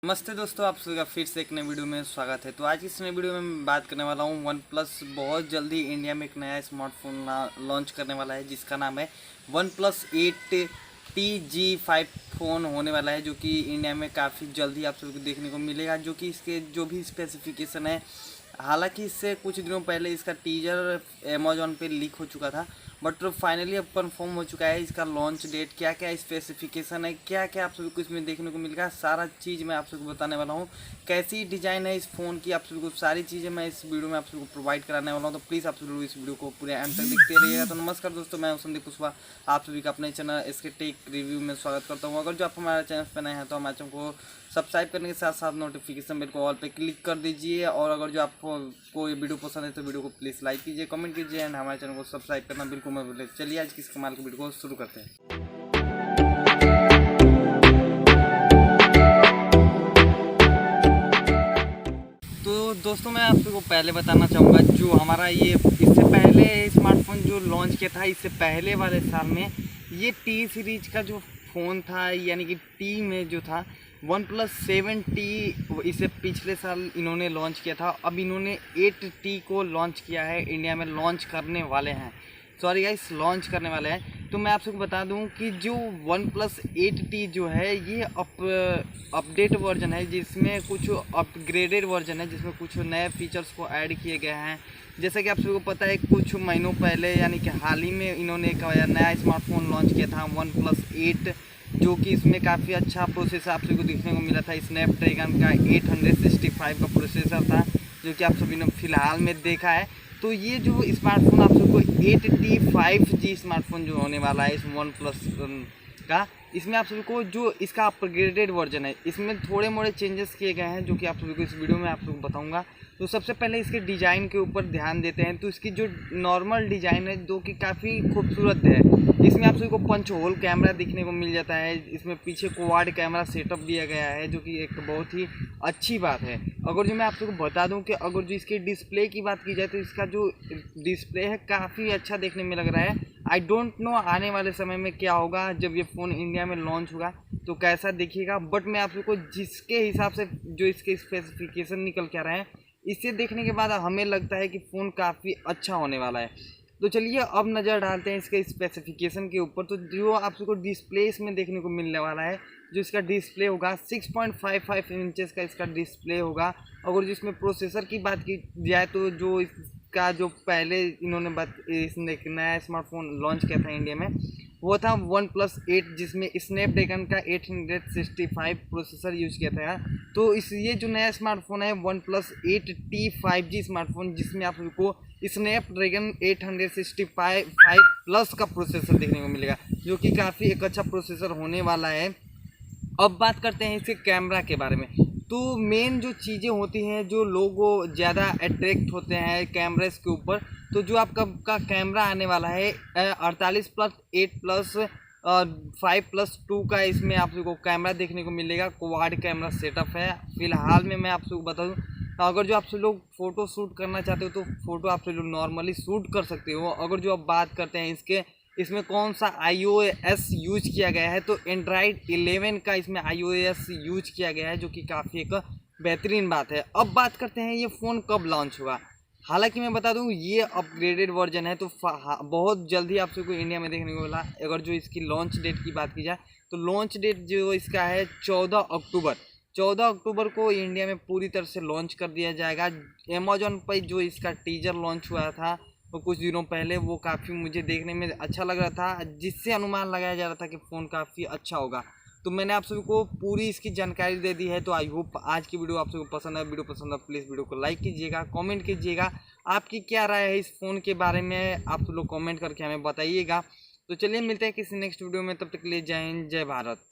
नमस्ते दोस्तों, आप सभी का फिर से एक नए वीडियो में स्वागत है। तो आज की इस नए वीडियो में मैं बात करने वाला हूँ वन प्लस बहुत जल्दी इंडिया में एक नया स्मार्टफोन लॉन्च करने वाला है जिसका नाम है one plus 8T G5 phone होने वाला है, जो कि इंडिया में काफ़ी जल्दी आप सभी को देखने को मिलेगा। जो कि इसके जो भी स्पेसिफिकेशन है, हालांकि इससे कुछ दिनों पहले इसका टीजर अमेजोन पे लीक हो चुका था, बट फाइनली अब कंफर्म हो चुका है इसका लॉन्च डेट, क्या क्या स्पेसिफिकेशन है, क्या क्या आप सभी को इसमें देखने को मिलेगा, सारा चीज़ मैं आप सभी को बताने वाला हूँ। कैसी डिज़ाइन है इस फ़ोन की, आप सभी को सारी चीज़ें मैं इस वीडियो में आप सभी को प्रोवाइड कराने वाला हूँ। तो प्लीज़ आप सभी लोग इस वीडियो को पूरे एंड तक देखते रहिएगा। तो नमस्कार दोस्तों, मैं संदीप कुशवाहा आप सभी का अपने चैनल इसके टेक रिव्यू में स्वागत करता हूँ। अगर जो आप हमारे चैनल पर नए हैं तो हमारे चैनल को सब्सक्राइब करने के साथ साथ नोटिफिकेशन बेल को ऑल पे क्लिक कर दीजिए। और अगर जो आपको ये वीडियो पसंद है तो वीडियो को प्लीज़ लाइक कीजिए, कमेंट कीजिए एंड हमारे चैनल को सब्सक्राइब करना बिल्कुल मत भूलिए। चलिए आज की इस कमाल की वीडियो को शुरू करते हैं। तो दोस्तों, मैं आप सबको पहले बताना चाहूँगा, जो हमारा ये इससे पहले स्मार्टफोन जो लॉन्च किया था इससे पहले वाले साल में, ये टी सीरीज का जो फ़ोन था, यानी कि टी में जो था वन प्लस 7T, इसे पिछले साल इन्होंने लॉन्च किया था। अब इन्होंने 8T को लॉन्च किया है, इंडिया में लॉन्च करने वाले हैं। सॉरी गाइस, लॉन्च करने वाले हैं। तो मैं आप सबको बता दूं कि जो वन प्लस 8T जो है ये अपडेट वर्जन है, जिसमें कुछ अपग्रेडेड वर्जन है, जिसमें कुछ नए फीचर्स को ऐड किए गए हैं। जैसा कि आप सबको पता है, कुछ महीनों पहले यानी कि हाल ही में इन्होंने एक नया स्मार्टफोन लॉन्च किया था वन प्लस 8, जो कि इसमें काफ़ी अच्छा प्रोसेसर आप सभी को देखने को मिला था। स्नैपड्रैगन का 865 का प्रोसेसर था, जो कि आप सभी ने फिलहाल में देखा है। तो ये जो स्मार्टफोन आप सबको 8T5G स्मार्टफोन जो होने वाला है इस वन प्लस का, इसमें आप सभी को जो इसका अपग्रेडेड वर्जन है, इसमें थोड़े मोड़े चेंजेस किए गए हैं, जो कि आप सभी को इस वीडियो में आप सबको बताऊंगा। तो सबसे पहले इसके डिज़ाइन के ऊपर ध्यान देते हैं। तो इसकी जो नॉर्मल डिज़ाइन है, जो कि काफ़ी खूबसूरत है, इसमें आप सभी को पंच होल कैमरा दिखने को मिल जाता है। इसमें पीछे क्वाड कैमरा सेटअप दिया गया है, जो कि एक बहुत ही अच्छी बात है। अगर जो मैं आप सबको बता दूं कि अगर जो इसके डिस्प्ले की बात की जाए, तो इसका जो डिस्प्ले है काफ़ी अच्छा देखने में लग रहा है। आई डोंट नो आने वाले समय में क्या होगा, जब ये फ़ोन इंडिया में लॉन्च होगा तो कैसा दिखेगा, बट मैं आप सबको जिसके हिसाब से जो इसके स्पेसिफिकेशन निकल के आ रहे हैं, इसे देखने के बाद हमें लगता है कि फ़ोन काफ़ी अच्छा होने वाला है। तो चलिए अब नज़र डालते हैं इसके स्पेसिफिकेशन के ऊपर। तो जो आप सबको डिस्प्ले इसमें देखने को मिलने वाला है, जो इसका डिस्प्ले होगा 6.55 इंचेस का इसका डिस्प्ले होगा। अगर जो इसमें प्रोसेसर की बात की जाए, तो जो इसका जो पहले इन्होंने इसने नया स्मार्टफोन लॉन्च किया था इंडिया में, वो था वन प्लस 8, जिसमें स्नैपड्रैगन का 865 प्रोसेसर यूज किया था। तो ये जो नया स्मार्टफोन है वन प्लस 8T5G स्मार्टफोन, जिसमें आप को स्नैपड्रैगन 865 प्लस का प्रोसेसर देखने को मिलेगा, जो कि काफ़ी एक अच्छा प्रोसेसर होने वाला है। अब बात करते हैं इसके कैमरा के बारे में। तो मेन जो चीज़ें होती हैं, जो लोग ज़्यादा अट्रैक्ट होते हैं कैमरेस के ऊपर, तो जो आपका कैमरा आने वाला है 48+8+5+2 का, इसमें आप सबको कैमरा देखने को मिलेगा। क्वाड कैमरा सेटअप है। फिलहाल में मैं आप सबको बता दूँ, अगर जो आप सब लोग फ़ोटो शूट करना चाहते हो तो फ़ोटो आप सब लोग नॉर्मली शूट कर सकते हो। अगर जो आप बात करते हैं इसमें कौन सा iOS यूज किया गया है, तो एंड्रॉयड 11 का इसमें iOS यूज किया गया है, जो कि काफ़ी एक बेहतरीन बात है। अब बात करते हैं ये फ़ोन कब लॉन्च होगा। हालांकि मैं बता दूं, ये अपग्रेडेड वर्जन है, तो बहुत जल्दी आप सबको इंडिया में देखने को मिला। अगर जो इसकी लॉन्च डेट की बात की जाए, तो लॉन्च डेट जो इसका है 14 अक्टूबर को इंडिया में पूरी तरह से लॉन्च कर दिया जाएगा। अमेजोन पर जो इसका टीजर लॉन्च हुआ था वो कुछ दिनों पहले, वो काफ़ी मुझे देखने में अच्छा लग रहा था, जिससे अनुमान लगाया जा रहा था कि फ़ोन काफ़ी अच्छा होगा। तो मैंने आप सभी को पूरी इसकी जानकारी दे दी है। तो आई होप आज की वीडियो आप सभी को पसंद है। वीडियो पसंद है प्लीज़ वीडियो को लाइक कीजिएगा, कमेंट कीजिएगा, आपकी क्या राय है इस फ़ोन के बारे में, आप लोग कमेंट करके हमें बताइएगा। तो चलिए मिलते हैं किसी नेक्स्ट वीडियो में, तब तक के लिए जय हिंद, जय भारत।